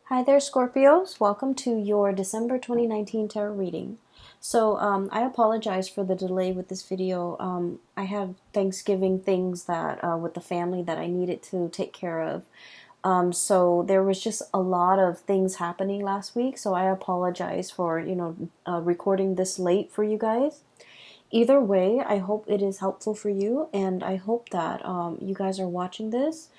Hi there, Scorpios. Welcome to your December 2019 tarot reading. I apologize for the delay with this video. I had Thanksgiving things that with the family that I needed to take care of. So there was just a lot of things happening last week. So I apologize for recording this late for you guys. Either way, I hope it is helpful for you, and I hope that you guys are watching this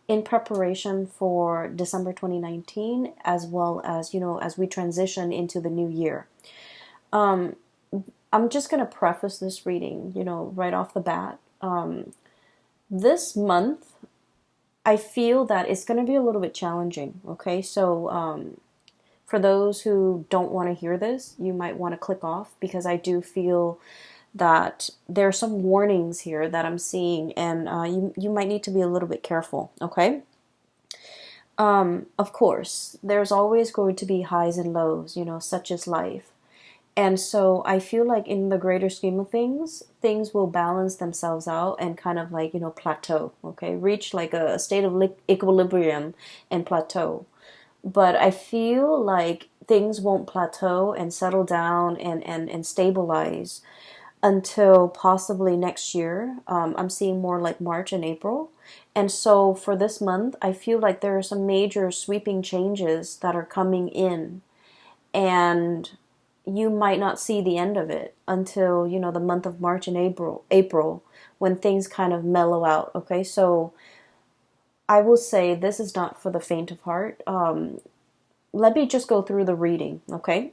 in preparation for December 2019, as well as, as we transition into the new year. Um, I'm just going to preface this reading, right off the bat. This month, I feel that it's going to be a little bit challenging, okay? For those who don't want to hear this, you might want to click off because I do feel that there are some warnings here that I'm seeing, and you might need to be a little bit careful, okay? Of course, there's always going to be highs and lows, such as life. And so I feel like in the greater scheme of things, things will balance themselves out and kind of like, plateau, okay? Reach like a state of equilibrium and plateau. But I feel like things won't plateau and settle down and stabilize until possibly next year. I'm seeing more like March and April. And so for this month, I feel like there are some major sweeping changes that are coming in. And you might not see the end of it until, the month of March and April, when things kind of mellow out. Okay, so I will say this is not for the faint of heart. Let me just go through the reading, okay?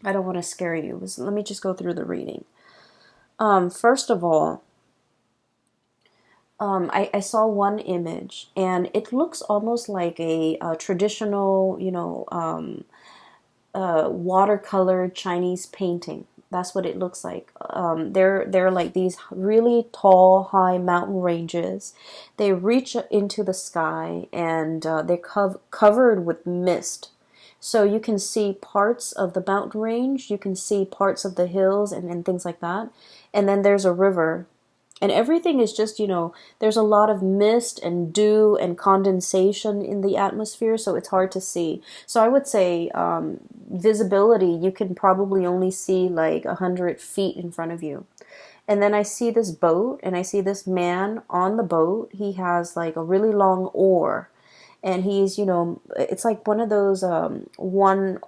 I don't want to scare you. Let me just go through the reading. First of all, I saw one image, and it looks almost like a traditional, watercolor Chinese painting. That's what it looks like. They're like these really tall, high mountain ranges. They reach into the sky, and they're covered with mist. So you can see parts of the mountain range, you can see parts of the hills and things like that. And then there's a river. And everything is just, there's a lot of mist and dew and condensation in the atmosphere, so it's hard to see. So I would say visibility, you can probably only see like 100 feet in front of you. And then I see this boat, and I see this man on the boat. He has like a really long oar, and he's, it's like one of those one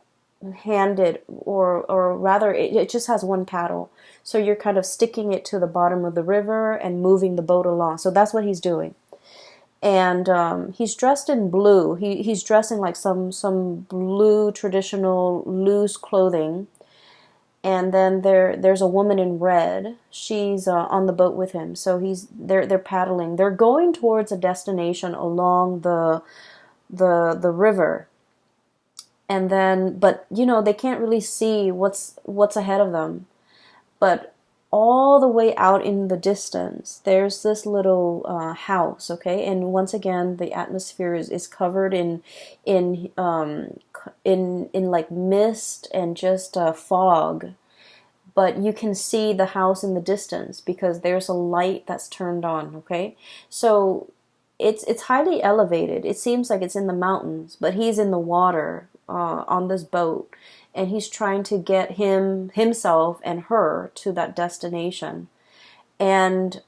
handed, or rather it just has one paddle, so you're kind of sticking it to the bottom of the river and moving the boat along. So that's what he's doing. And he's dressed in blue. He's dressing like some blue traditional loose clothing. And then there's a woman in red. She's on the boat with him. So they're paddling. They're going towards a destination along the river. And then, but they can't really see what's ahead of them. But all the way out in the distance, there's this little house, okay? And once again, the atmosphere is covered in like mist and just fog. But you can see the house in the distance because there's a light that's turned on, okay? So it's highly elevated. It seems like it's in the mountains, but he's in the water on this boat, and he's trying to get himself and her to that destination. And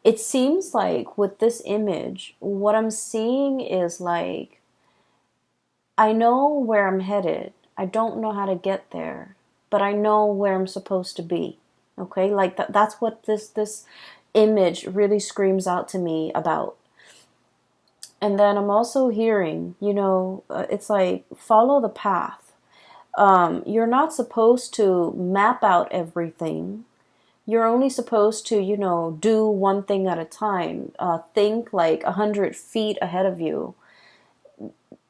it seems like with this image, what I'm seeing is like, I know where I'm headed. I don't know how to get there, but I know where I'm supposed to be. Okay, like that's what this image really screams out to me about. And then I'm also hearing, it's like, follow the path. You're not supposed to map out everything. You're only supposed to, do one thing at a time. Think like 100 feet ahead of you.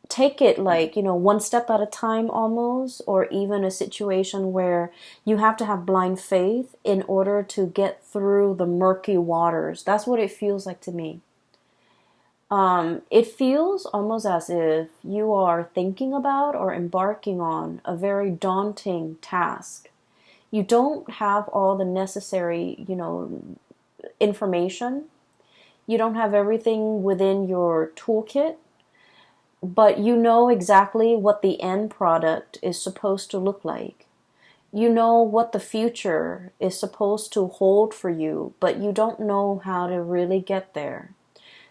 Take it like, one step at a time almost, or even a situation where you have to have blind faith in order to get through the murky waters. That's what it feels like to me. It feels almost as if you are thinking about or embarking on a very daunting task. You don't have all the necessary, information. You don't have everything within your toolkit. but you know exactly what the end product is supposed to look like. You know what the future is supposed to hold for you, but you don't know how to really get there.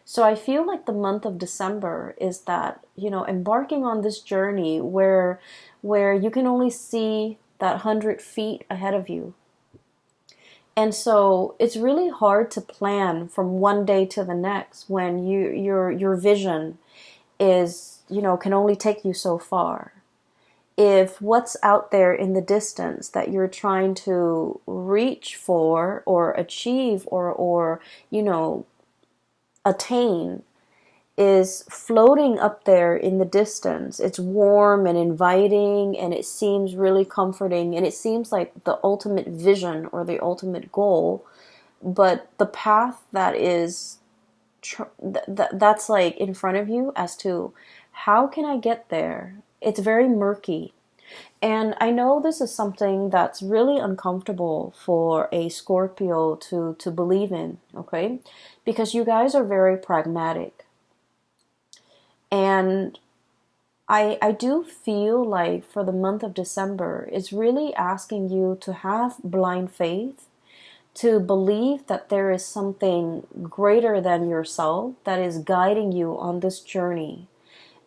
So I feel like the month of December is that, embarking on this journey where you can only see that 100 feet ahead of you. And so it's really hard to plan from one day to the next when your vision is, can only take you so far. If what's out there in the distance that you're trying to reach for or achieve or attain is floating up there in the distance, it's warm and inviting and it seems really comforting and it seems like the ultimate vision or the ultimate goal, but the path that is that's like in front of you as to how can I get there, it's very murky. And I know this is something that's really uncomfortable for a Scorpio to believe in, okay? Because you guys are very pragmatic. And I do feel like for the month of December, it's really asking you to have blind faith, to believe that there is something greater than yourself that is guiding you on this journey.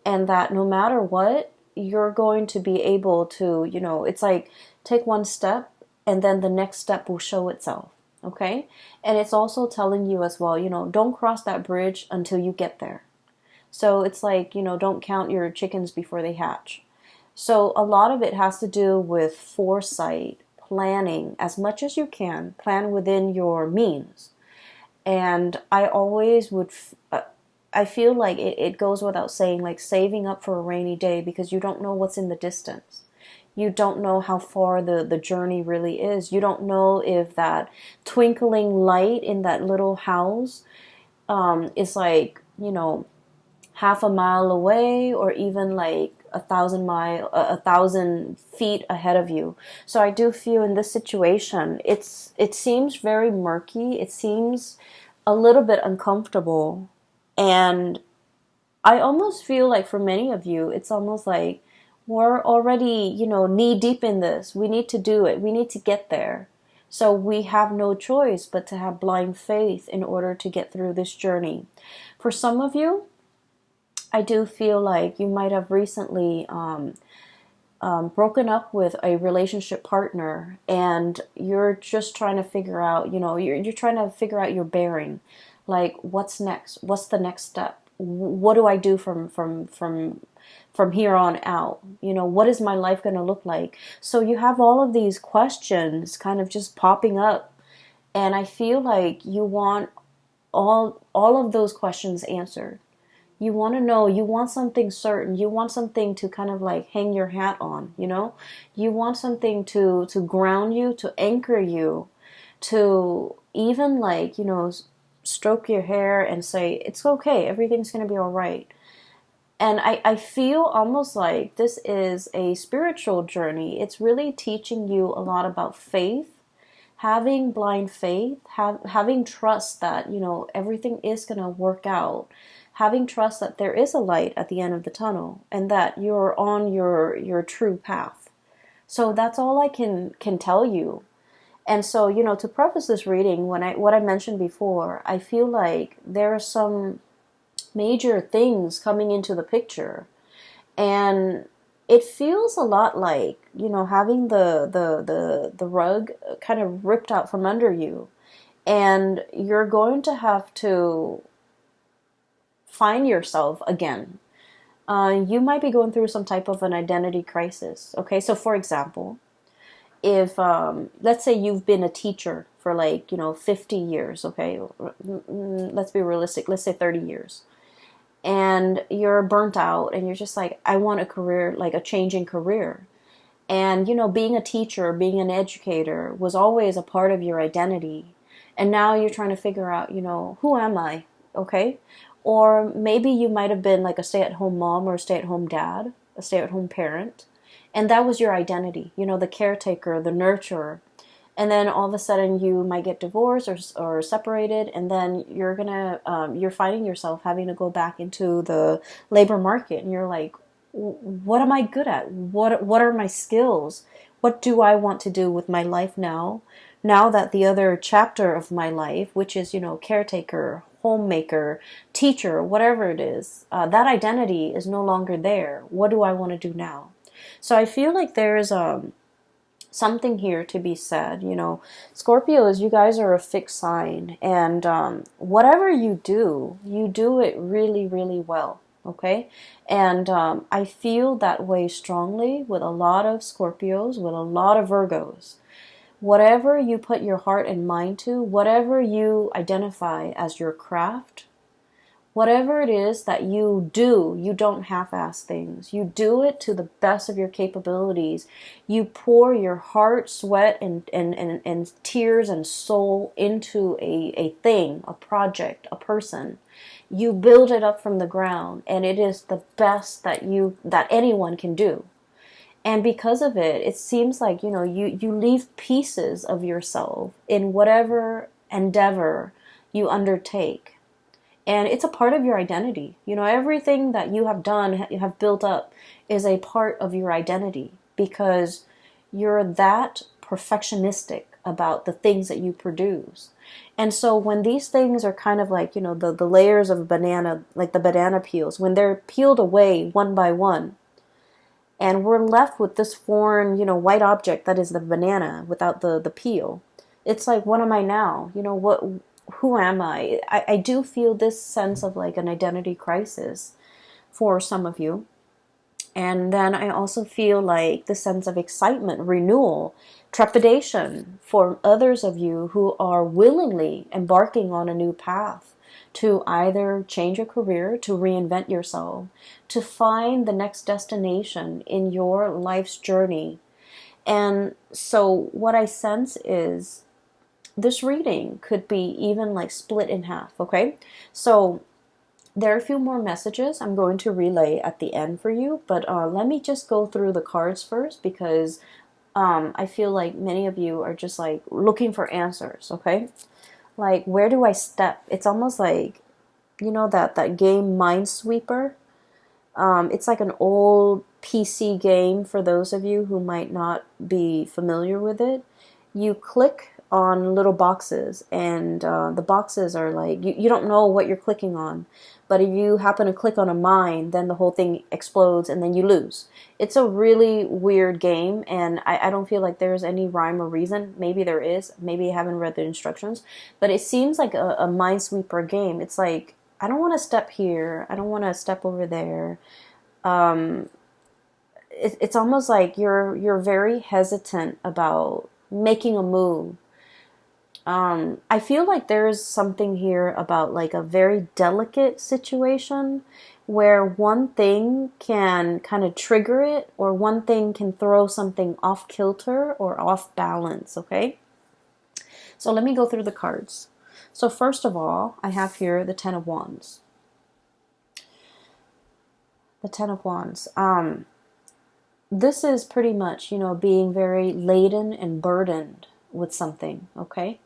And that no matter what, you're going to be able to, it's like take one step and then the next step will show itself. Okay. And it's also telling you as well, don't cross that bridge until you get there. So it's like, don't count your chickens before they hatch. So a lot of it has to do with foresight, planning as much as you can, plan within your means. And I always would, I feel like it goes without saying, like saving up for a rainy day because you don't know what's in the distance. You don't know how far the journey really is. You don't know if that twinkling light in that little house is like, half a mile away or even like 1,000 feet ahead of you. So I do feel in this situation, it seems very murky. It seems a little bit uncomfortable. And I almost feel like for many of you, it's almost like we're already, knee deep in this. We need to do it. We need to get there. So we have no choice but to have blind faith in order to get through this journey. For some of you, I do feel like you might have recently broken up with a relationship partner and you're just trying to figure out, you're trying to figure out your bearing. Like, what's next? What's the next step? What do I do from here on out? What is my life going to look like? So you have all of these questions kind of just popping up. And I feel like you want all of those questions answered. You want to know, you want something certain, you want something to kind of like hang your hat on, you want something to ground you, to anchor you, to even like, stroke your hair and say, it's okay, everything's going to be all right. And I feel almost like this is a spiritual journey. It's really teaching you a lot about faith, having blind faith, having trust that, everything is going to work out. Having trust that there is a light at the end of the tunnel and that you're on your true path. So that's all I can tell you. And so, to preface this reading, what I mentioned before, I feel like there are some major things coming into the picture. And it feels a lot like, having the rug kind of ripped out from under you. And you're going to have to find yourself again. You might be going through some type of an identity crisis. Okay, so for example, if let's say you've been a teacher for 50 years, okay, let's be realistic, let's say 30 years, and you're burnt out and you're just like, I want a career, like a changing career. And being a teacher, being an educator was always a part of your identity. And now you're trying to figure out, who am I? Okay. Or maybe you might have been like a stay-at-home mom or a stay-at-home dad, a stay-at-home parent, and that was your identity, the caretaker, the nurturer. and then all of a sudden you might get divorced or separated, and then you're finding yourself having to go back into the labor market, and you're like, what am I good at? What are my skills? What do I want to do with my life now? Now that the other chapter of my life, which is, caretaker, homemaker, teacher, whatever it is, that identity is no longer there. What do I want to do now? So I feel like there's something here to be said. Scorpios, you guys are a fixed sign, and whatever you do it really, really well. Okay, and I feel that way strongly with a lot of Scorpios, with a lot of Virgos. Whatever you put your heart and mind to, whatever you identify as your craft, whatever it is that you do, you don't half-ass things. You do it to the best of your capabilities. You pour your heart, sweat, and tears and soul into a thing, a project, a person. You build it up from the ground, and it is the best that anyone can do. And because of it, it seems like, you leave pieces of yourself in whatever endeavor you undertake. And it's a part of your identity. Everything that you have done, you have built up, is a part of your identity, because you're that perfectionistic about the things that you produce. And so when these things are kind of like, the layers of a banana, like the banana peels, when they're peeled away one by one, and we're left with this foreign, white object that is the banana without the peel, it's like, what am I now? Who am I? I do feel this sense of like an identity crisis for some of you. And then I also feel like the sense of excitement, renewal, trepidation for others of you who are willingly embarking on a new path to either change your career, to reinvent yourself, to find the next destination in your life's journey. And so what I sense is this reading could be even like split in half, okay? So there are a few more messages I'm going to relay at the end for you, but let me just go through the cards first, because I feel like many of you are just like looking for answers, okay? Like, where do I step? It's almost like, that game Minesweeper. It's like an old PC game for those of you who might not be familiar with it. You click on little boxes, and the boxes are like, you don't know what you're clicking on, but if you happen to click on a mine, then the whole thing explodes and then you lose. It's a really weird game, and I don't feel like there's any rhyme or reason. Maybe there is, maybe I haven't read the instructions, but it seems like a Minesweeper game. It's like, I don't want to step here, I don't want to step over there. It's almost like you're very hesitant about making a move. I feel like there's something here about like a very delicate situation where one thing can kind of trigger it, or one thing can throw something off kilter or off balance, okay? So let me go through the cards. So first of all, I have here the Ten of Wands. The Ten of Wands. This is pretty much, being very laden and burdened with something, okay?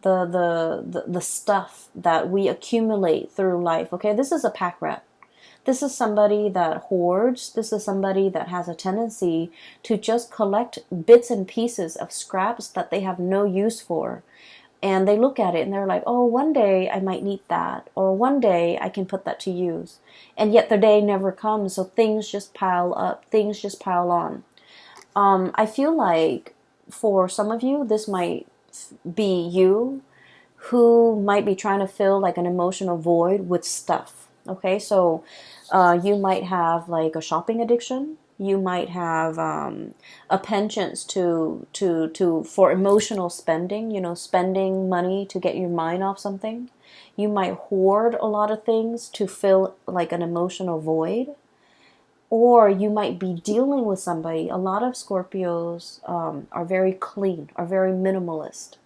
The stuff that we accumulate through life, okay? This is a pack rat. This is somebody that hoards. This is somebody that has a tendency to just collect bits and pieces of scraps that they have no use for. And they look at it and they're like, oh, one day I might need that, or one day I can put that to use. And yet the day never comes, so things just pile up, things just pile on. I feel like for some of you, this might be you who might be trying to fill like an emotional void with stuff. Okay, so you might have like a shopping addiction. You might have a penchant for emotional spending, spending money to get your mind off something. You might hoard a lot of things to fill like an emotional void. Or you might be dealing with somebody. A lot of Scorpios are very clean, are very minimalist.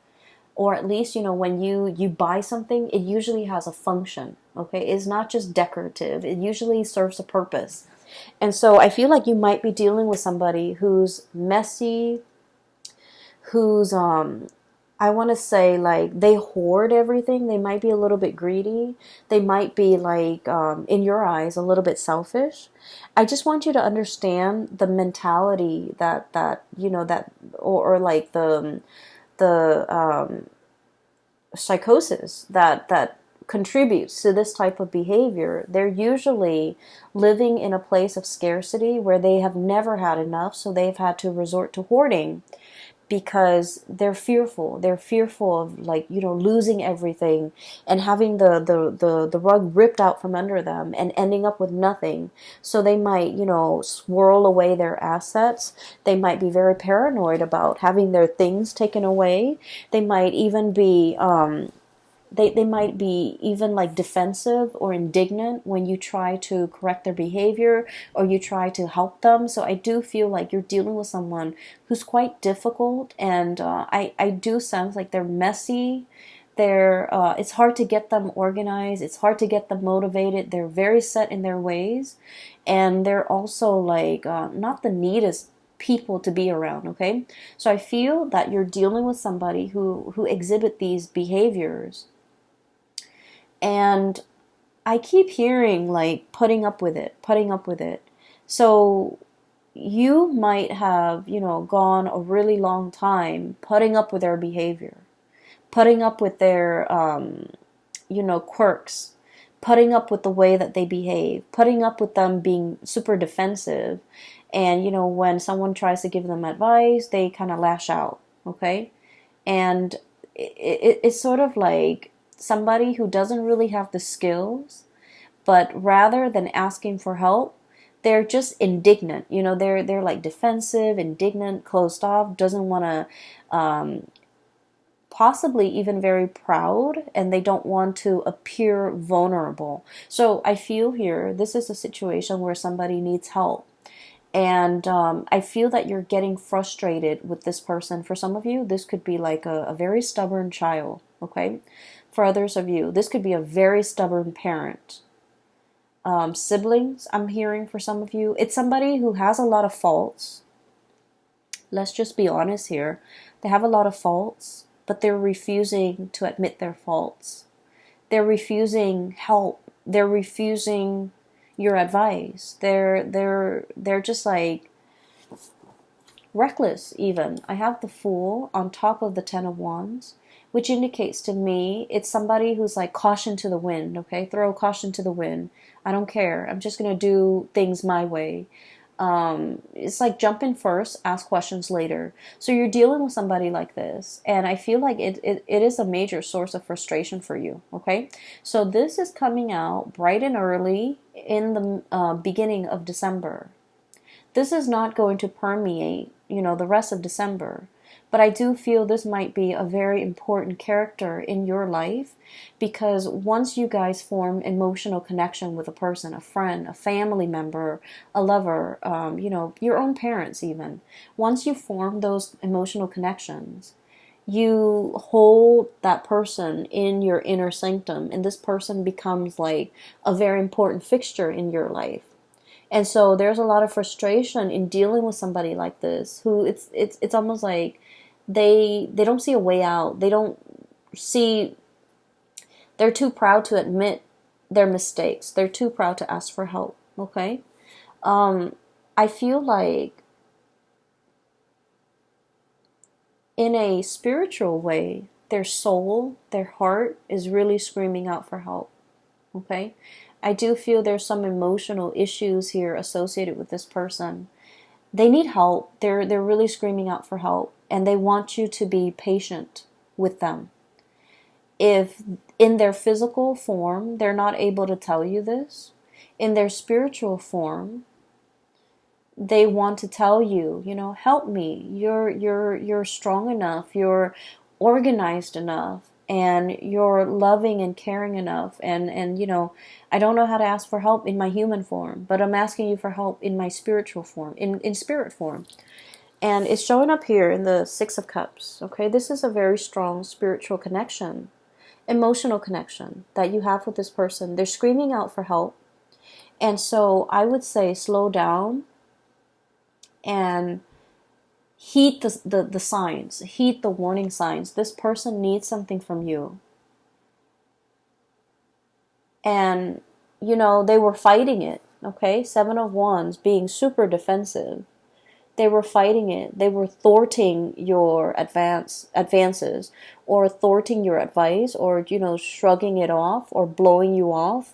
Or at least, when you buy something, it usually has a function, okay? It's not just decorative. It usually serves a purpose. And so I feel like you might be dealing with somebody who's messy, who's I want to say like they hoard everything. They might be a little bit greedy. They might be like, in your eyes, a little bit selfish. I just want you to understand the mentality that you know that, or like the psychosis that contributes to this type of behavior. They're usually living in a place of scarcity where they have never had enough, so they've had to resort to hoarding because they're fearful. They're fearful of, like, losing everything and having the rug ripped out from under them and ending up with nothing. So they might, swirl away their assets. They might be very paranoid about having their things taken away. They might even be they might be even like defensive or indignant when you try to correct their behavior or you try to help them. So I do feel like you're dealing with someone who's quite difficult, and I do sense like they're messy. It's hard to get them organized. It's hard to get them motivated. They're very set in their ways, and they're also like not the neatest people to be around. Okay, so I feel that you're dealing with somebody who exhibit these behaviors, and I keep hearing like putting up with it, putting up with it. So you might have, gone a really long time putting up with their behavior, putting up with their, quirks, putting up with the way that they behave, putting up with them being super defensive. And, when someone tries to give them advice, they kind of lash out, okay? And it's sort of like somebody who doesn't really have the skills, but rather than asking for help, they're just indignant. They're like defensive, indignant, closed off, doesn't want to, possibly even very proud, and they don't want to appear vulnerable. So I feel here this is a situation where somebody needs help. And I feel that you're getting frustrated with this person. For some of you, this could be like a very stubborn child, okay? For others of you, this could be a very stubborn parent. Siblings, I'm hearing for some of you. It's somebody who has a lot of faults. Let's just be honest here. They have a lot of faults, but they're refusing to admit their faults. They're refusing help. They're refusing your advice. They're just like reckless even. I have the Fool on top of the Ten of Wands, which indicates to me it's somebody who's like caution to the wind, okay? Throw caution to the wind. I don't care. I'm just going to do things my way. It's like jump in first, ask questions later. So you're dealing with somebody like this, and I feel like it is a major source of frustration for you, okay? So this is coming out bright and early in the beginning of December. This is not going to permeate, the rest of December. But I do feel this might be a very important character in your life, because once you guys form emotional connection with a person, a friend, a family member, a lover, your own parents even, once you form those emotional connections, you hold that person in your inner sanctum, and this person becomes like a very important fixture in your life. And so there's a lot of frustration in dealing with somebody like this, who it's almost like they don't see a way out. They don't see, they're too proud to admit their mistakes. They're too proud to ask for help, okay? I feel like in a spiritual way, their soul, their heart is really screaming out for help, okay? I do feel there's some emotional issues here associated with this person. They need help. They're really screaming out for help, and they want you to be patient with them. If in their physical form they're not able to tell you this, in their spiritual form they want to tell you, help me. You're strong enough. You're organized enough, and you're loving and caring enough, and I don't know how to ask for help in my human form, but I'm asking you for help in my spiritual form, in spirit form. And it's showing up here in the Six of Cups, okay? This is a very strong spiritual connection, emotional connection that you have with this person. They're screaming out for help. And so I would say slow down and heed the signs, heed the warning signs. This person needs something from you. And, they were fighting it, okay? Seven of Wands, being super defensive. They were fighting it. They were thwarting your advances, or thwarting your advice, or, shrugging it off or blowing you off.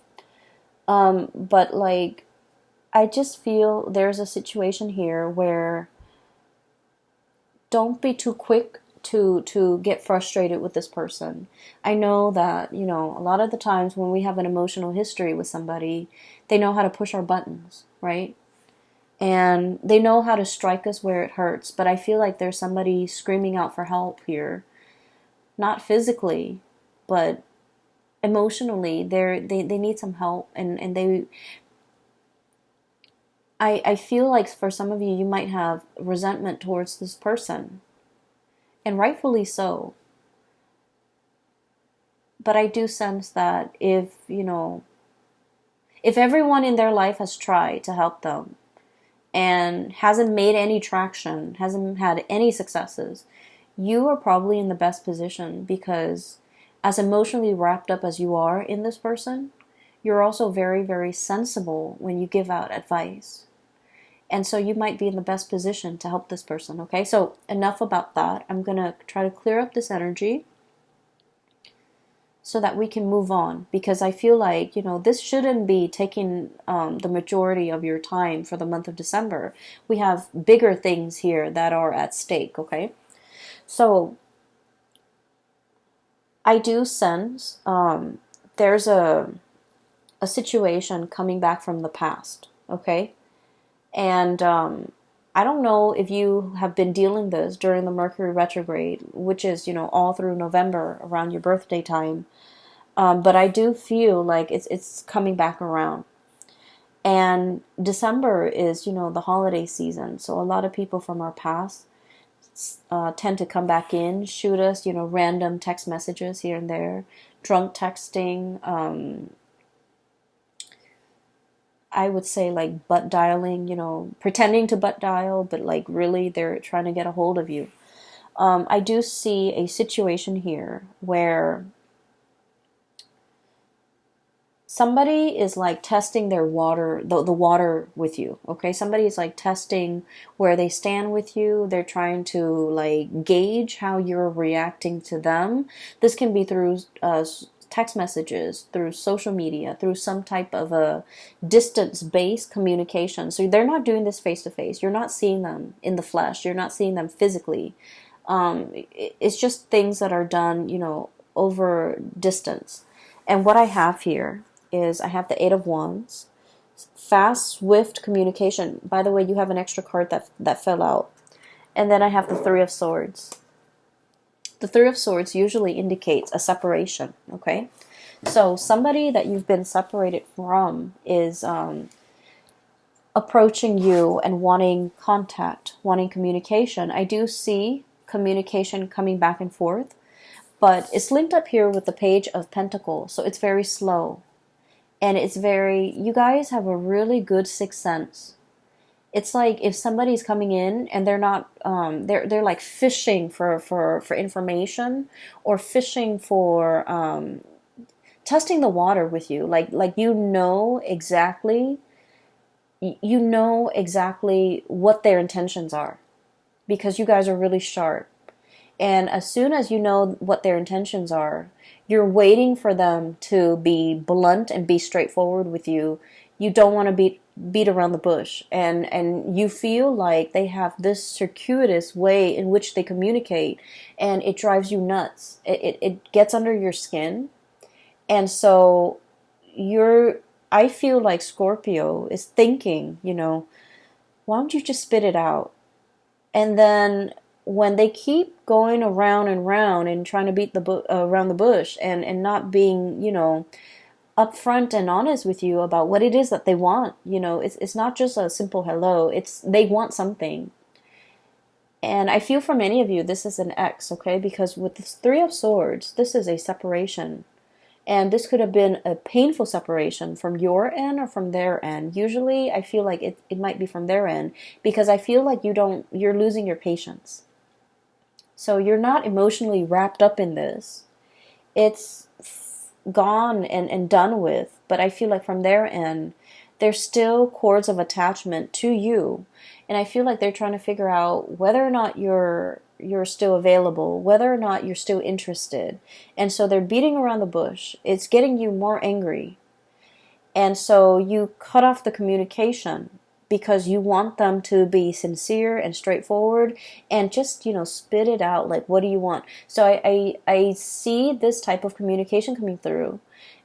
But like, I just feel there's a situation here where don't be too quick to get frustrated with this person. I know that, a lot of the times when we have an emotional history with somebody, they know how to push our buttons, right? And they know how to strike us where it hurts. But I feel like there's somebody screaming out for help here. Not physically, but emotionally. They need some help. And I feel like for some of you, you might have resentment towards this person. And rightfully so. But I do sense that if everyone in their life has tried to help them and hasn't made any traction, hasn't had any successes, you are probably in the best position, because as emotionally wrapped up as you are in this person, you're also very, very sensible when you give out advice. And so you might be in the best position to help this person, okay? So enough about that. I'm going to try to clear up this energy so that we can move on, because I feel like, this shouldn't be taking the majority of your time for the month of December. We have bigger things here that are at stake, okay? So I do sense there's a situation coming back from the past, okay? And I don't know if you have been dealing this during the Mercury retrograde, which is, all through November around your birthday time. But I do feel like it's coming back around. And December is, the holiday season. So a lot of people from our past tend to come back in, shoot us, random text messages here and there, drunk texting, I would say like butt dialing, pretending to butt dial, but like really they're trying to get a hold of you. I do see a situation here where somebody is like testing their water, the water with you, okay? Somebody is like testing where they stand with you. They're trying to like gauge how you're reacting to them. This can be through text messages, through social media, through some type of a distance-based communication. So they're not doing this face-to-face. You're not seeing them in the flesh. You're not seeing them physically. It's just things that are done, over distance. And what I have here is I have the Eight of Wands, fast, swift communication. By the way, you have an extra card that fell out. And then I have the Three of Swords. The Three of Swords usually indicates a separation, okay? So somebody that you've been separated from is approaching you and wanting contact, wanting communication. I do see communication coming back and forth, but it's linked up here with the Page of Pentacles, so it's very slow. And it's you guys have a really good sixth sense. It's like if somebody's coming in and they're not, they're like fishing for information, or fishing for testing the water with you. Like exactly, what their intentions are, because you guys are really sharp. And as soon as you know what their intentions are, you're waiting for them to be blunt and be straightforward with you. You don't want to beat around the bush, and you feel like they have this circuitous way in which they communicate, and it drives you nuts. It gets under your skin. And so I feel like Scorpio is thinking, why don't you just spit it out? And then when they keep going around and round and trying to beat around the bush, and not being, upfront and honest with you about what it is that they want, it's not just a simple hello. They want something. And I feel for many of you, this is an X, okay? Because with this Three of Swords, this is a separation. And this could have been a painful separation from your end or from their end. Usually I feel like it might be from their end, because I feel like you're losing your patience. So you're not emotionally wrapped up in this. It's gone and done with. But I feel like from their end, there's still cords of attachment to you. And I feel like they're trying to figure out whether or not you're still available, whether or not you're still interested. And so they're beating around the bush. It's getting you more angry. And so you cut off the communication because you want them to be sincere and straightforward and just, spit it out. Like, what do you want? So I see this type of communication coming through.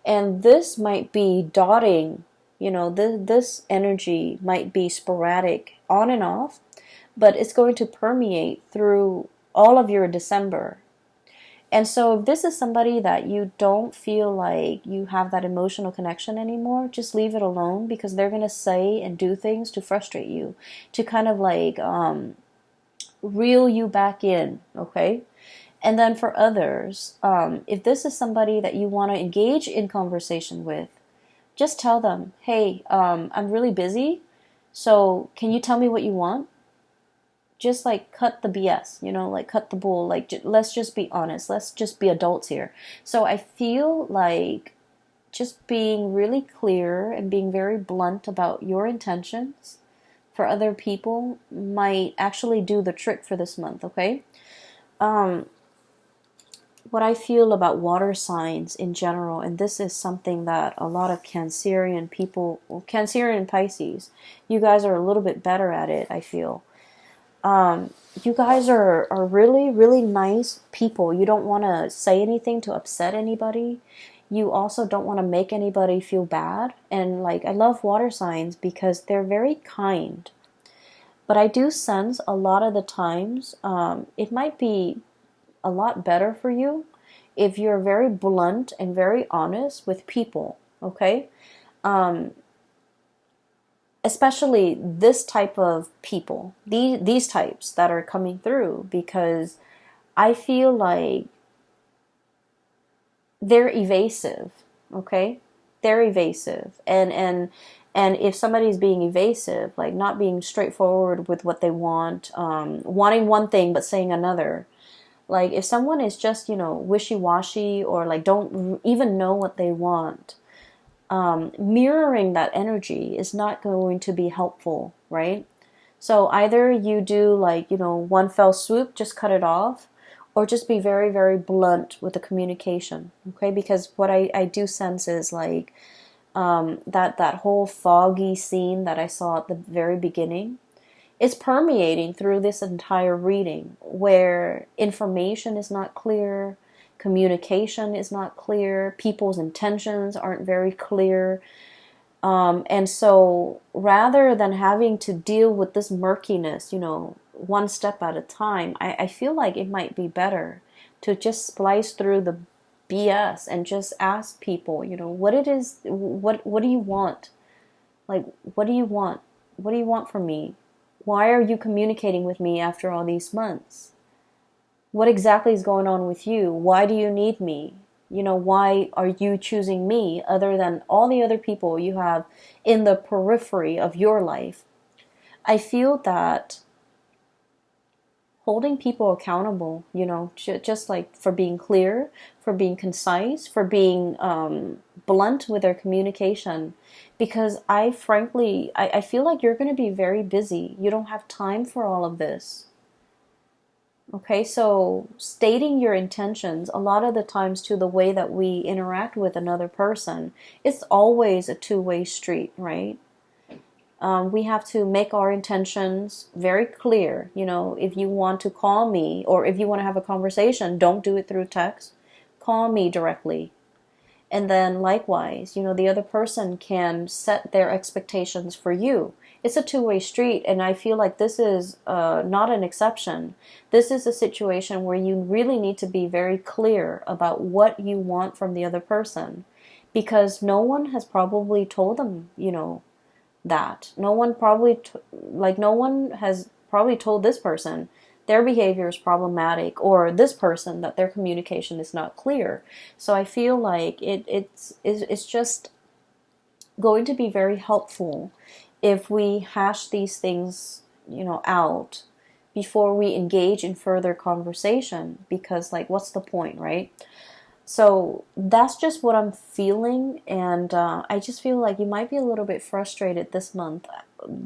And this might be dotting, this energy might be sporadic on and off, but it's going to permeate through all of your December. And so if this is somebody that you don't feel like you have that emotional connection anymore, just leave it alone, because they're going to say and do things to frustrate you, to kind of like reel you back in, okay? And then for others, if this is somebody that you want to engage in conversation with, just tell them, hey, I'm really busy, so can you tell me what you want? Just like cut the BS, like cut the bull. Like, let's just be honest. Let's just be adults here. So I feel like just being really clear and being very blunt about your intentions for other people might actually do the trick for this month, okay? What I feel about water signs in general, and this is something that a lot of Cancerian people, Cancerian Pisces, you guys are a little bit better at it, I feel. You guys are really, really nice people. You don't want to say anything to upset anybody. You also don't want to make anybody feel bad. And like, I love water signs because they're very kind. But I do sense a lot of the times, it might be a lot better for you if you're very blunt and very honest with people, okay? Especially this type of people, these types that are coming through, because I feel like they're evasive, okay? They're evasive. And if somebody's being evasive, like not being straightforward with what they want, wanting one thing but saying another, like if someone is just, wishy-washy, or like don't even know what they want, mirroring that energy is not going to be helpful, right? So either you do like, one fell swoop, just cut it off, or just be very, very blunt with the communication, okay? Because what I do sense is like that whole foggy scene that I saw at the very beginning, it's permeating through this entire reading, where information is not clear, communication is not clear, people's intentions aren't very clear. And so rather than having to deal with this murkiness, one step at a time, I feel like it might be better to just splice through the BS and just ask people, what it is, what do you want? Like, what do you want? What do you want from me? Why are you communicating with me after all these months? What exactly is going on with you? Why do you need me? Why are you choosing me other than all the other people you have in the periphery of your life? I feel that holding people accountable, just like for being clear, for being concise, for being blunt with their communication. Because I feel like you're going to be very busy. You don't have time for all of this. Okay, so stating your intentions, a lot of the times to the way that we interact with another person, it's always a two-way street, right? We have to make our intentions very clear. If you want to call me, or if you want to have a conversation, don't do it through text. Call me directly. And then likewise, the other person can set their expectations for you. It's a two-way street, and I feel like this is not an exception. This is a situation where you really need to be very clear about what you want from the other person, because no one has probably told them, that. No one has probably told this person their behavior is problematic, or this person, that their communication is not clear. So I feel like it's just going to be very helpful if we hash these things, out before we engage in further conversation, because like what's the point, right? So that's just what I'm feeling, and I just feel like you might be a little bit frustrated this month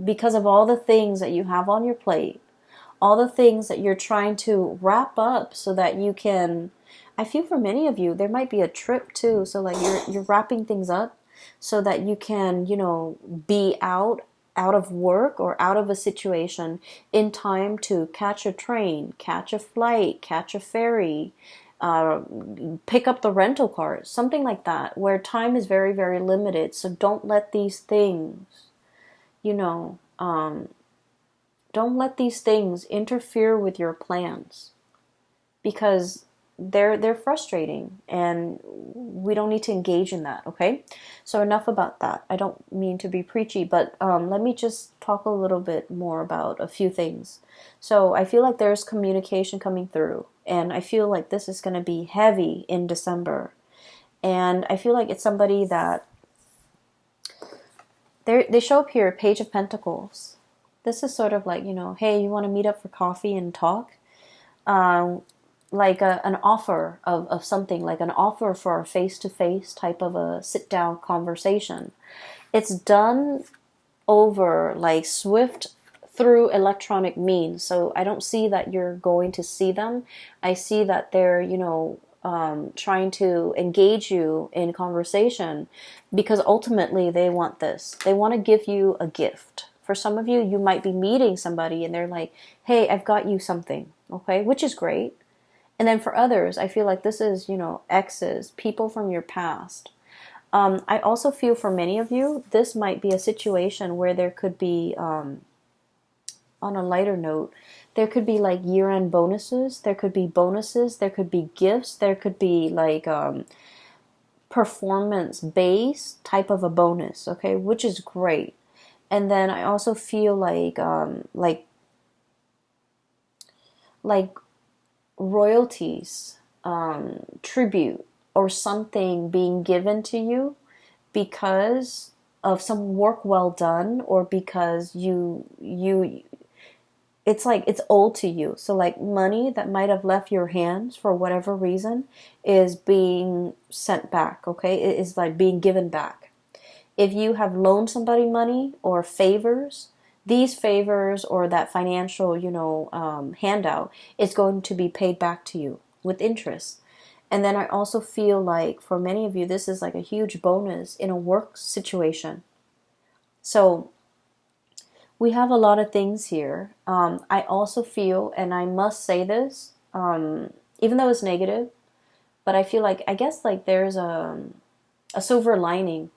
because of all the things that you have on your plate, all the things that you're trying to wrap up so that you can. I feel for many of you there might be a trip too, so like you're wrapping things up so that you can, be out of work or out of a situation in time to catch a train, catch a flight, catch a ferry, uh, pick up the rental car, something like that, where time is very, very limited. So don't let these things, you know, um, don't let these things interfere with your plans, because they're frustrating, and we don't need to engage in that. Okay, so enough about that. I don't mean to be preachy, but let me just talk a little bit more about a few things. So I feel like there's communication coming through, and I feel like this is going to be heavy in December, and I feel like it's somebody that they show up here, Page of Pentacles. This is sort of like, hey, you want to meet up for coffee and talk? Um, like an offer of something, like an offer for a face-to-face type of a sit-down conversation. It's done over like swift through electronic means. So I don't see that you're going to see them. I see that they're, trying to engage you in conversation, because ultimately they want this. They want to give you a gift. For some of you, you might be meeting somebody and they're like, hey, I've got you something, okay, which is great. And then for others, I feel like this is, exes, people from your past. I also feel for many of you, this might be a situation where there could be, on a lighter note, there could be like year-end bonuses, there could be bonuses, there could be gifts, there could be like performance-based type of a bonus, okay, which is great. And then I also feel like royalties, tribute, or something being given to you because of some work well done, or because you it's like it's owed to you. So like money that might have left your hands for whatever reason is being sent back, okay? It is like being given back. If you have loaned somebody money or favors, these favors or that financial, handout is going to be paid back to you with interest. And then I also feel like for many of you, this is like a huge bonus in a work situation. So we have a lot of things here. I also feel, and I must say this, even though it's negative, but I feel like, I guess like there's a silver lining.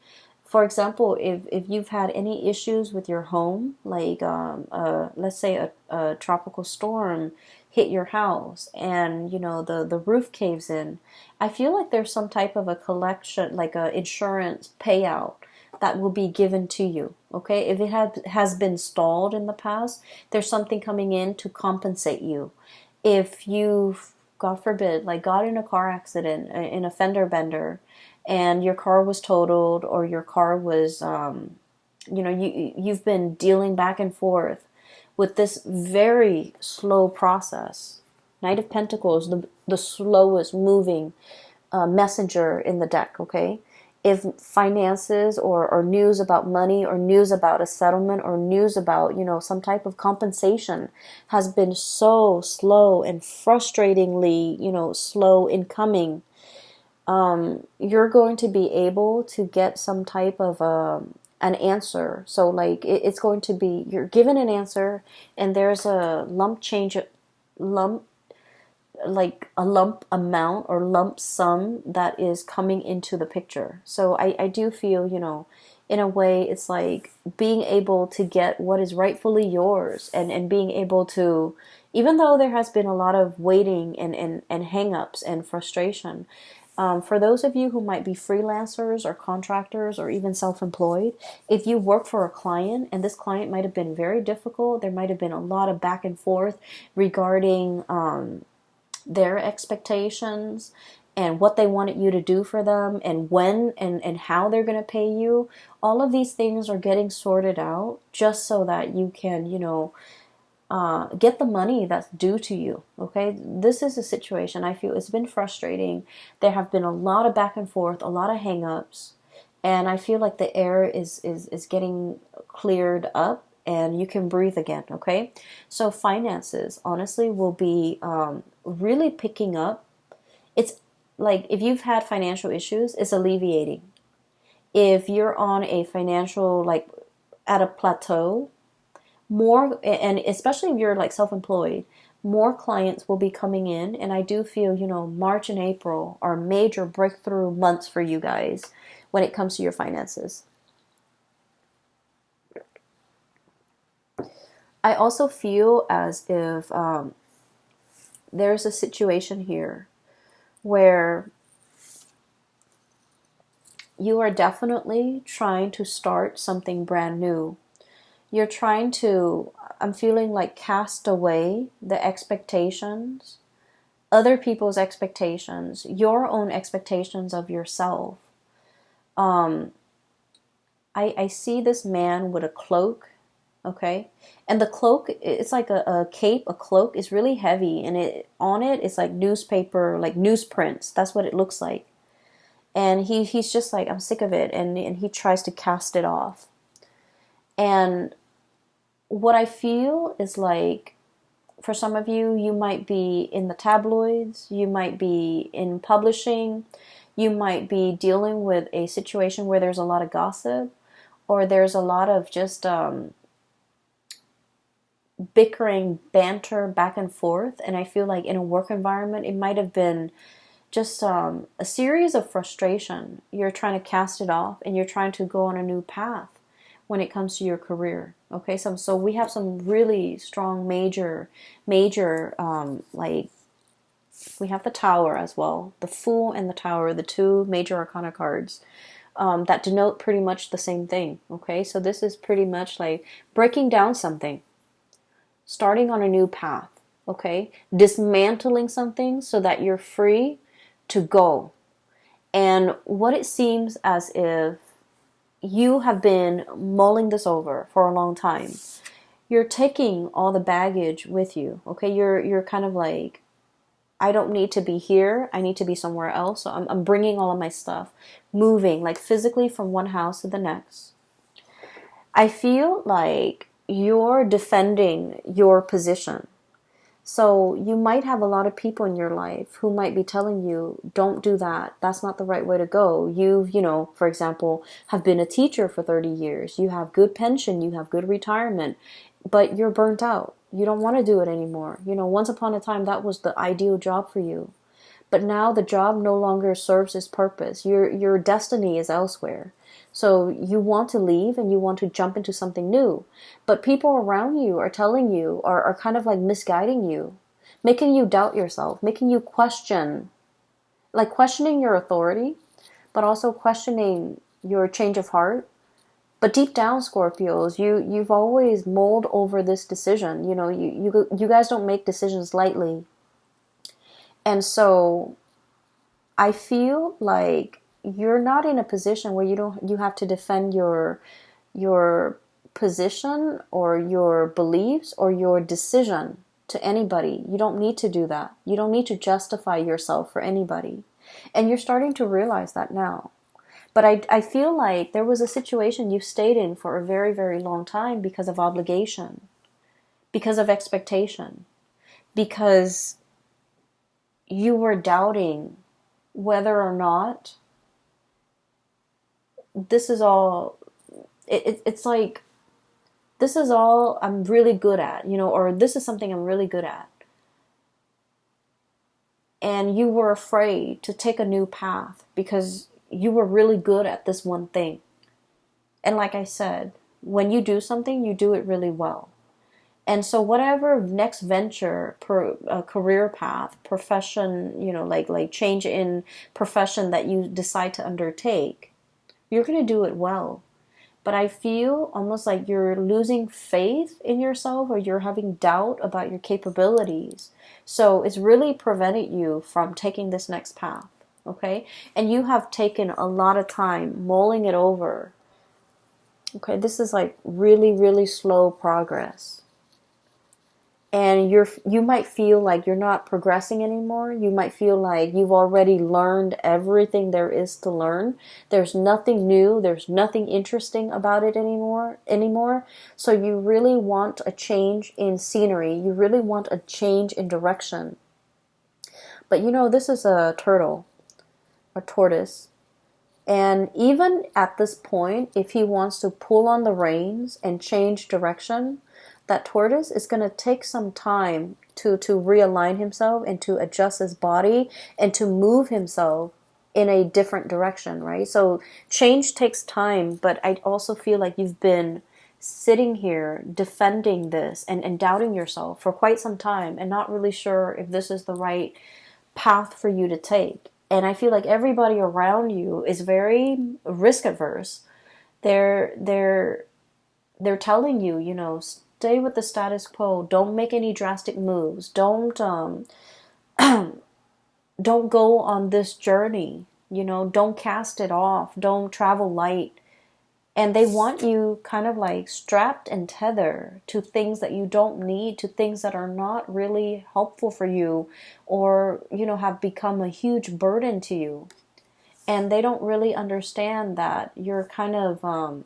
For example, if you've had any issues with your home, like let's say a tropical storm hit your house and the roof caves in, I feel like there's some type of a collection, like a insurance payout that will be given to you. Okay, if it has been stalled in the past, there's something coming in to compensate you. If you've, God forbid, like got in a car accident, in a fender bender, and your car was totaled, or your car was, you've been dealing back and forth with this very slow process. Knight of Pentacles, the slowest moving messenger in the deck, okay? If finances or news about money, or news about a settlement, or news about, some type of compensation has been so slow and frustratingly, slow in coming, you're going to be able to get some type of an answer. So like it's going to be, you're given an answer, and there's a lump like a lump amount or lump sum that is coming into the picture. So I do feel, in a way, it's like being able to get what is rightfully yours, and being able to, even though there has been a lot of waiting and hang-ups and frustration, For those of you who might be freelancers or contractors or even self-employed, if you work for a client and this client might have been very difficult, there might have been a lot of back and forth regarding their expectations and what they wanted you to do for them and when and how they're going to pay you. All of these things are getting sorted out just so that you can, get the money that's due to you. Okay, this is a situation I feel it's been frustrating. There have been a lot of back and forth, a lot of hang-ups, and I feel like the air is getting cleared up and you can breathe again. Okay, so finances honestly will be really picking up. It's like if you've had financial issues, it's alleviating. If you're on a financial, like, at a plateau, more, and especially if you're like self-employed, more clients will be coming in. And I do feel, March and April are major breakthrough months for you guys when it comes to your finances. I also feel as if there's a situation here where you are definitely trying to start something brand new. You're trying to, I'm feeling like, cast away the expectations, other people's expectations, your own expectations of yourself. I see this man with a cloak, okay? And the cloak, it's like a cape, a cloak is really heavy, and on it it's like newspaper, like newsprints. That's what it looks like. And he's just like, I'm sick of it, and he tries to cast it off. And what I feel is like, for some of you, you might be in the tabloids, you might be in publishing, you might be dealing with a situation where there's a lot of gossip, or there's a lot of just bickering, banter back and forth. And I feel like in a work environment, it might have been just a series of frustration. You're trying to cast it off, and you're trying to go on a new path when it comes to your career. Okay, so we have some really strong major, like, we have the Tower as well. The Fool and the Tower, the two major arcana cards that denote pretty much the same thing. Okay, so this is pretty much like breaking down something, starting on a new path. Okay, dismantling something so that you're free to go. And what it seems as if you have been mulling this over for a long time. You're taking all the baggage with you. Okay, you're kind of like, I don't need to be here. I need to be somewhere else. So I'm bringing all of my stuff, moving like physically from one house to the next. I feel like you're defending your position. So you might have a lot of people in your life who might be telling you, don't do that. That's not the right way to go. You've, for example, have been a teacher for 30 years. You have good pension. You have good retirement, but you're burnt out. You don't want to do it anymore. Once upon a time, that was the ideal job for you. But now the job no longer serves its purpose. Your destiny is elsewhere. So you want to leave and you want to jump into something new. But people around you are telling you, are kind of like misguiding you, making you doubt yourself, making you question, like questioning your authority, but also questioning your change of heart. But deep down, Scorpios, you've always mulled over this decision. You guys don't make decisions lightly. And so I feel like you're not in a position where you have to defend your position or your beliefs or your decision to anybody. You don't need to do that. You don't need to justify yourself for anybody. And you're starting to realize that now. But I feel like there was a situation you stayed in for a very, very long time because of obligation, because of expectation, because you were doubting whether or not this is all, it's like, this is all I'm really good at, or this is something I'm really good at. And you were afraid to take a new path because you were really good at this one thing. And like I said, when you do something, you do it really well. And so whatever next venture, career path, profession, like change in profession that you decide to undertake, you're going to do it well. But I feel almost like you're losing faith in yourself, or you're having doubt about your capabilities. So it's really prevented you from taking this next path. Okay. And you have taken a lot of time mulling it over. Okay. This is like really, really slow progress. And you might feel like you're not progressing anymore. You might feel like you've already learned everything there is to learn. There's nothing new, there's nothing interesting about it anymore. So you really want a change in scenery. You really want a change in direction. But this is a turtle, a tortoise. And even at this point, if he wants to pull on the reins and change direction, that tortoise is going to take some time to realign himself and to adjust his body and to move himself in a different direction, right? So change takes time, but I also feel like you've been sitting here defending this and doubting yourself for quite some time and not really sure if this is the right path for you to take. And I feel like everybody around you is very risk averse. They're telling you, stay with the status quo. Don't make any drastic moves. Don't go on this journey. Don't cast it off. Don't travel light. And they want you kind of like strapped and tethered to things that you don't need, to things that are not really helpful for you, or, have become a huge burden to you. And they don't really understand that you're kind of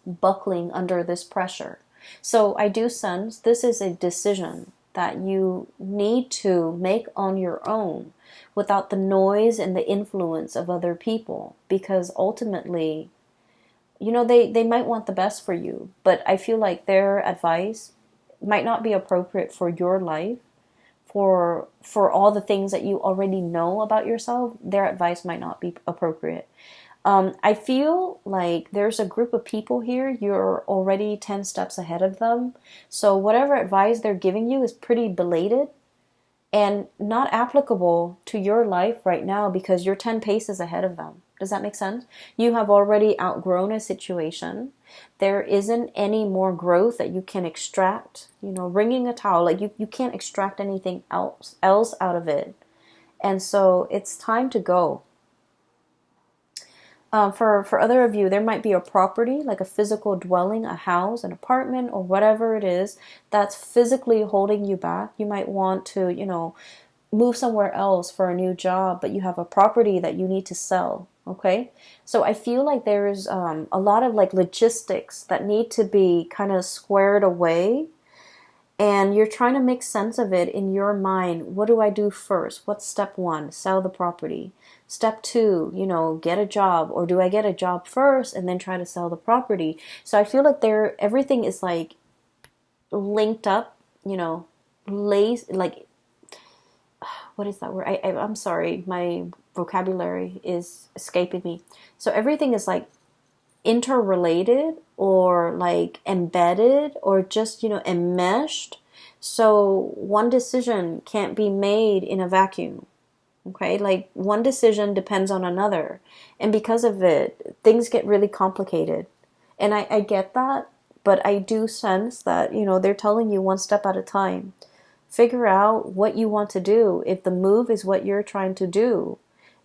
buckling under this pressure. So I do sense this is a decision that you need to make on your own without the noise and the influence of other people, because ultimately, they might want the best for you, but I feel like their advice might not be appropriate for your life, for all the things that you already know about yourself. Their advice might not be appropriate. I feel like there's a group of people here, you're already 10 steps ahead of them. So whatever advice they're giving you is pretty belated and not applicable to your life right now, because you're 10 paces ahead of them. Does that make sense? You have already outgrown a situation. There isn't any more growth that you can extract. Wringing a towel, like you can't extract anything else out of it. And so it's time to go. For other of you, there might be a property, like a physical dwelling, a house, an apartment, or whatever it is that's physically holding you back. You might want to, move somewhere else for a new job, but you have a property that you need to sell. Okay. So I feel like there's a lot of like logistics that need to be kind of squared away. And you're trying to make sense of it in your mind. What do I do first? What's step one? Sell the property. Step two, get a job. Or do I get a job first and then try to sell the property? So I feel like everything is like linked up, like, what is that word? I'm sorry, my vocabulary is escaping me. So everything is like interrelated or like embedded or just, enmeshed. So one decision can't be made in a vacuum. Okay, like one decision depends on another. And because of it, things get really complicated. And I get that, but I do sense that, they're telling you one step at a time. Figure out what you want to do. If the move is what you're trying to do,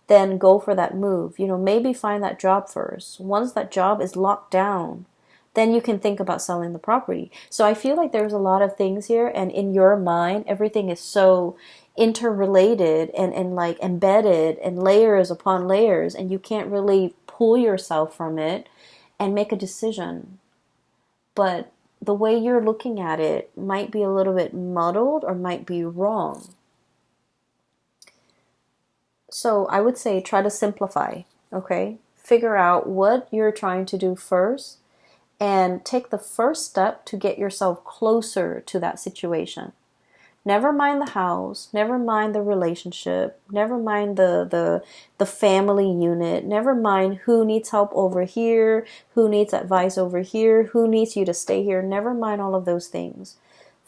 then go for that move. Maybe find that job first. Once that job is locked down, then you can think about selling the property. So I feel like there's a lot of things here, and in your mind, everything is so interrelated and like embedded and layers upon layers, and you can't really pull yourself from it and make a decision. But the way you're looking at it might be a little bit muddled or might be wrong. So I would say try to simplify, okay? Figure out what you're trying to do first and take the first step to get yourself closer to that situation. Never mind the house, never mind the relationship, never mind the family unit, never mind who needs help over here, who needs advice over here, who needs you to stay here, never mind all of those things.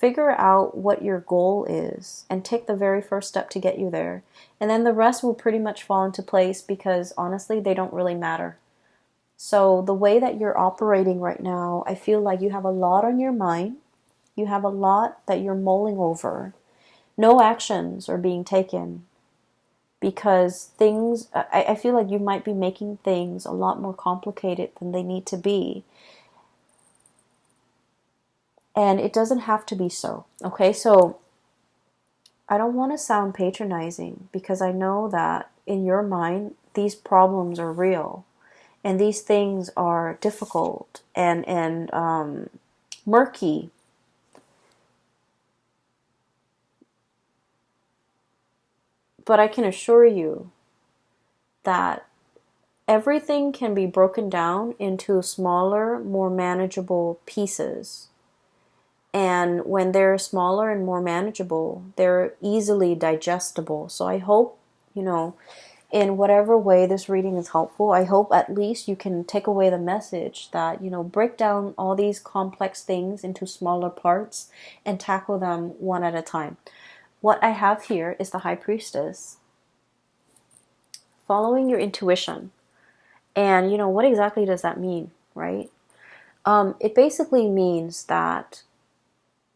Figure out what your goal is and take the very first step to get you there. And then the rest will pretty much fall into place because honestly, they don't really matter. So the way that you're operating right now, I feel like you have a lot on your mind. You have a lot that you're mulling over. No actions are being taken because things, I feel like you might be making things a lot more complicated than they need to be. And it doesn't have to be so. Okay, so I don't want to sound patronizing because I know that in your mind, these problems are real and these things are difficult and murky. But I can assure you that everything can be broken down into smaller, more manageable pieces. And when they're smaller and more manageable, they're easily digestible. So I hope, in whatever way this reading is helpful, I hope at least you can take away the message that, break down all these complex things into smaller parts and tackle them one at a time. What I have here is the High Priestess. Following your intuition. And, what exactly does that mean, right? It basically means that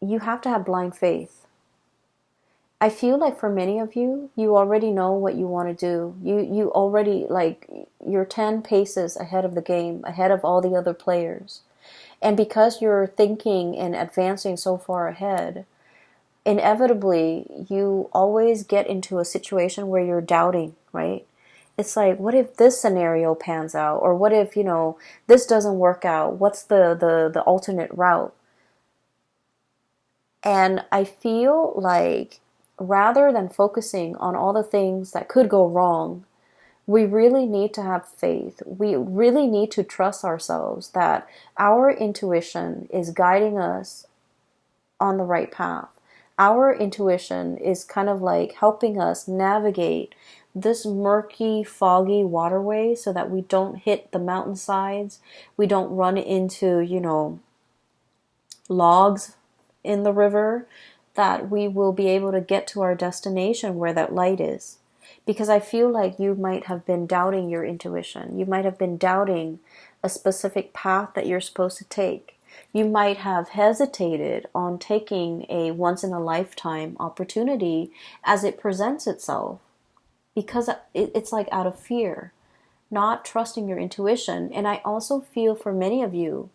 you have to have blind faith. I feel like for many of you, you already know what you want to do. You already, you're 10 paces ahead of the game, ahead of all the other players. And because you're thinking and advancing so far ahead, inevitably, you always get into a situation where you're doubting, right? It's like, what if this scenario pans out? Or what if, this doesn't work out? What's the alternate route? And I feel like rather than focusing on all the things that could go wrong, we really need to have faith. We really need to trust ourselves that our intuition is guiding us on the right path. Our intuition is kind of like helping us navigate this murky, foggy waterway so that we don't hit the mountainsides. We don't run into, logs in the river, that we will be able to get to our destination where that light is. Because I feel like you might have been doubting your intuition. You might have been doubting a specific path that you're supposed to take. You might have hesitated on taking a once-in-a-lifetime opportunity as it presents itself because it's like out of fear, not trusting your intuition. And I also feel for many of you,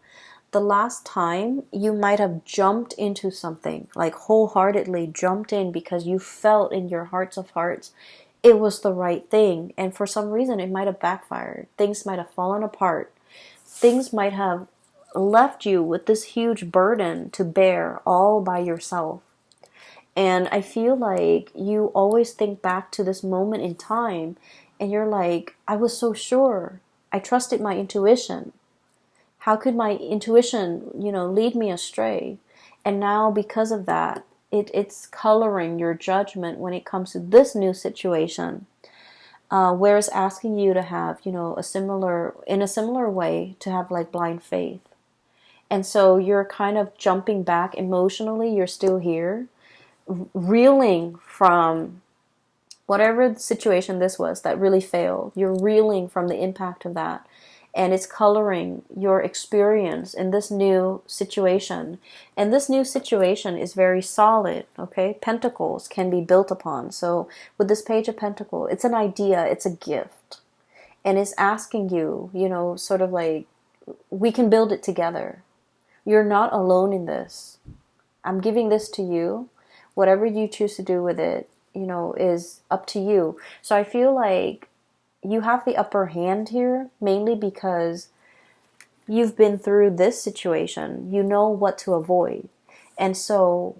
the last time you might have jumped into something, like wholeheartedly jumped in because you felt in your hearts of hearts it was the right thing. And for some reason, it might have backfired. Things might have fallen apart. Things might have left you with this huge burden to bear all by yourself. And I feel like you always think back to this moment in time and you're like, I was so sure. I trusted my intuition. How could my intuition, lead me astray? And now because of that, it's coloring your judgment when it comes to this new situation. Where it's asking you to have, in a similar way, to have like blind faith. And so you're kind of jumping back emotionally. You're still here, reeling from whatever situation this was that really failed. You're reeling from the impact of that. And it's coloring your experience in this new situation. And this new situation is very solid, okay? Pentacles can be built upon. So with this Page of Pentacles, it's an idea, it's a gift. And it's asking you, sort of like, we can build it together. You're not alone in this. I'm giving this to you. Whatever you choose to do with it, is up to you. So I feel like you have the upper hand here, mainly because you've been through this situation. You know what to avoid. And so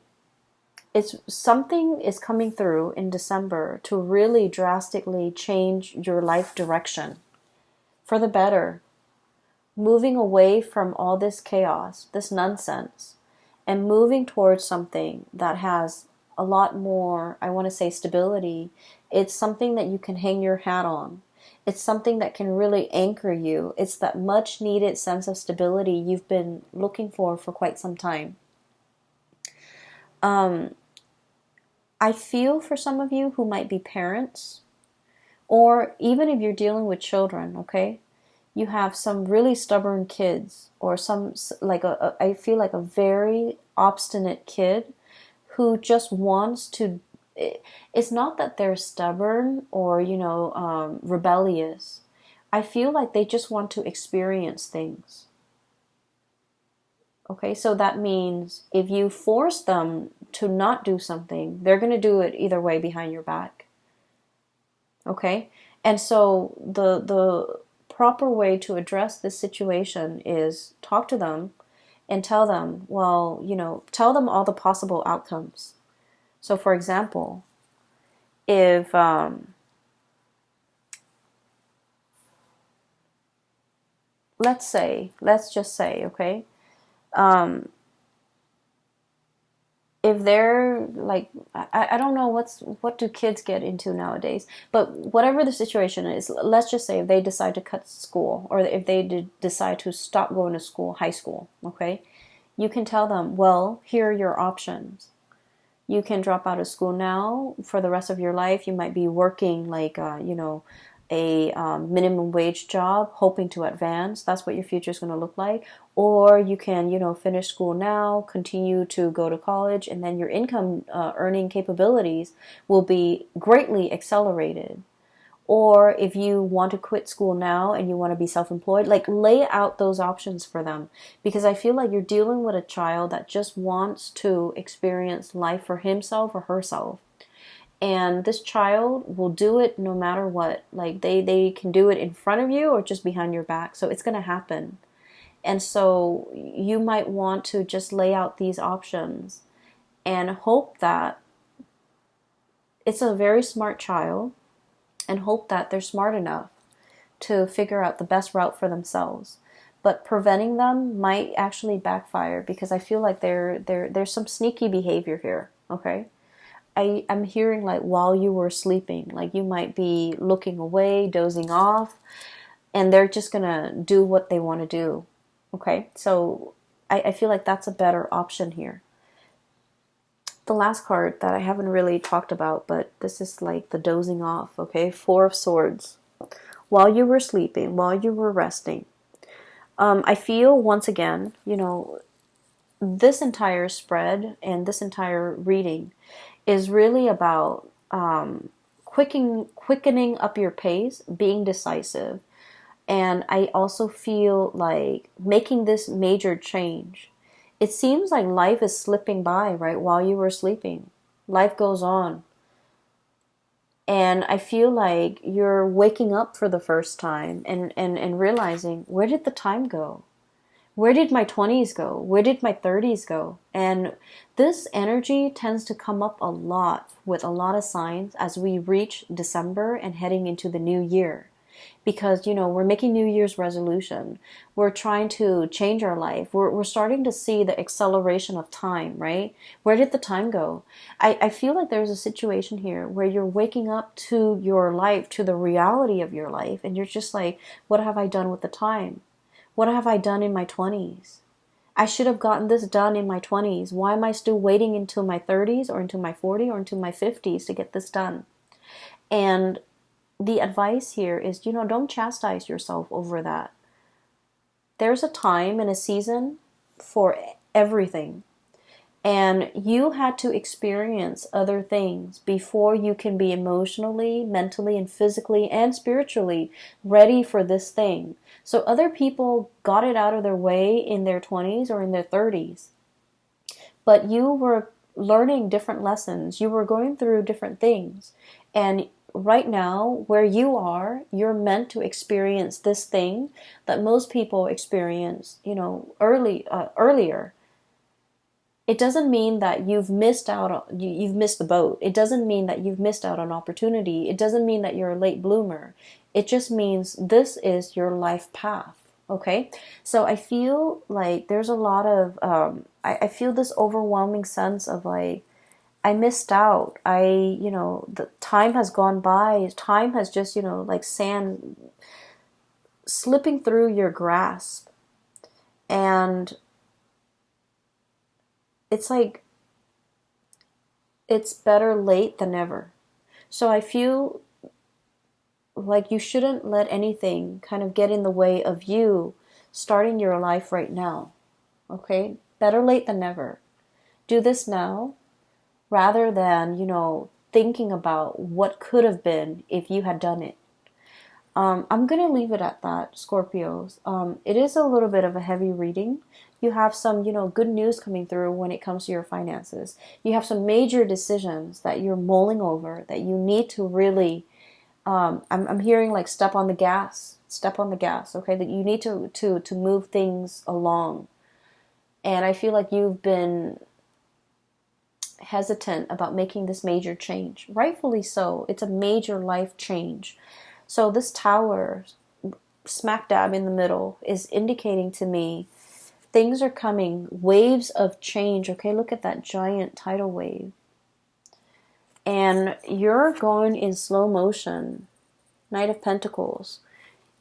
it's something is coming through in December to really drastically change your life direction for the better. Moving away from all this chaos, this nonsense, and moving towards something that has a lot more, I want to say, stability. It's something that you can hang your hat on. It's something that can really anchor you. It's that much needed sense of stability you've been looking for quite some time. I feel for some of you who might be parents, or even if you're dealing with children, okay? You have some really stubborn kids, or some, like I feel like a very obstinate kid who just wants to. It's not that they're stubborn or, rebellious. I feel like they just want to experience things. Okay, so that means if you force them to not do something, they're going to do it either way behind your back. Okay? And so the proper way to address this situation is talk to them and tell them, well, tell them all the possible outcomes. So for example, if let's just say, okay, um, if they're like, I don't know what do kids get into nowadays, but whatever the situation is, let's just say if they decide to cut school, or if they decide to stop going to school, high school, okay, you can tell them, well, here are your options. You can drop out of school now for the rest of your life. You might be working like, a minimum wage job, hoping to advance. That's what your future is going to look like. Or you can, finish school now, continue to go to college, and then your income earning capabilities will be greatly accelerated. Or if you want to quit school now and you want to be self-employed, like lay out those options for them. Because I feel like you're dealing with a child that just wants to experience life for himself or herself. And this child will do it no matter what. Like they can do it in front of you or just behind your back. So it's going to happen. And so you might want to just lay out these options and hope that it's a very smart child, and hope that they're smart enough to figure out the best route for themselves. But preventing them might actually backfire, because I feel like there's some sneaky behavior here, okay? I'm hearing like while you were sleeping, like you might be looking away, dozing off, and they're just gonna do what they want to do, okay? So I feel like that's a better option here. The last card that I haven't really talked about, but this is like the dozing off, okay? Four of Swords. While you were sleeping, while you were resting, I feel once again, this entire spread and this entire reading is really about quickening up your pace, being decisive. And I also feel like making this major change. It seems like life is slipping by, right, while you were sleeping. Life goes on. And I feel like you're waking up for the first time and realizing, where did the time go? Where did my 20s go? Where did my 30s go? And this energy tends to come up a lot with a lot of signs as we reach December and heading into the new year. Because, we're making New Year's resolution. We're trying to change our life. We're starting to see the acceleration of time, right? Where did the time go? I feel like there's a situation here where you're waking up to your life, to the reality of your life, and you're just like, what have I done with the time? What have I done in my 20s? I should have gotten this done in my 20s. Why am I still waiting until my 30s or into my 40s or into my 50s to get this done? And the advice here is, don't chastise yourself over that. There's a time and a season for everything. And you had to experience other things before you can be emotionally, mentally, and physically and spiritually ready for this thing. So other people got it out of their way in their 20s or in their 30s. But you were learning different lessons. You were going through different things. And right now, where you are, you're meant to experience this thing that most people experience, earlier. It doesn't mean that you've missed out, you've missed the boat. It doesn't mean that you've missed out on opportunity. It doesn't mean that you're a late bloomer. It just means this is your life path. Okay, so I feel like there's a lot of I feel this overwhelming sense of like, I missed out. The time has gone by. Time has just, like sand slipping through your grasp. And it's like it's better late than never. So I feel like you shouldn't let anything kind of get in the way of you starting your life right now. Okay? Better late than never. Do this now rather than, thinking about what could have been if you had done it. I'm going to leave it at that, Scorpios. It is a little bit of a heavy reading. You have some, good news coming through when it comes to your finances. You have some major decisions that you're mulling over that you need to really, I'm hearing like step on the gas, okay? That you need to move things along. And I feel like you've been hesitant about making this major change. Rightfully so. It's a major life change. So this tower, smack dab in the middle, is indicating to me things are coming, waves of change. Okay, look at that giant tidal wave. And you're going in slow motion. Knight of Pentacles.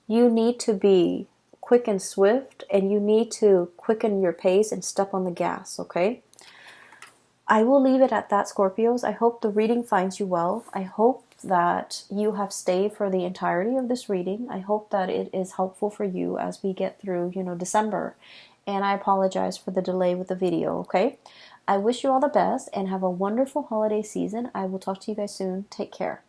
You need to be quick and swift, and you need to quicken your pace and step on the gas, okay? I will leave it at that, Scorpios. I hope the reading finds you well. I hope that you have stayed for the entirety of this reading. I hope that it is helpful for you as we get through, December. And I apologize for the delay with the video, okay? I wish you all the best and have a wonderful holiday season. I will talk to you guys soon. Take care.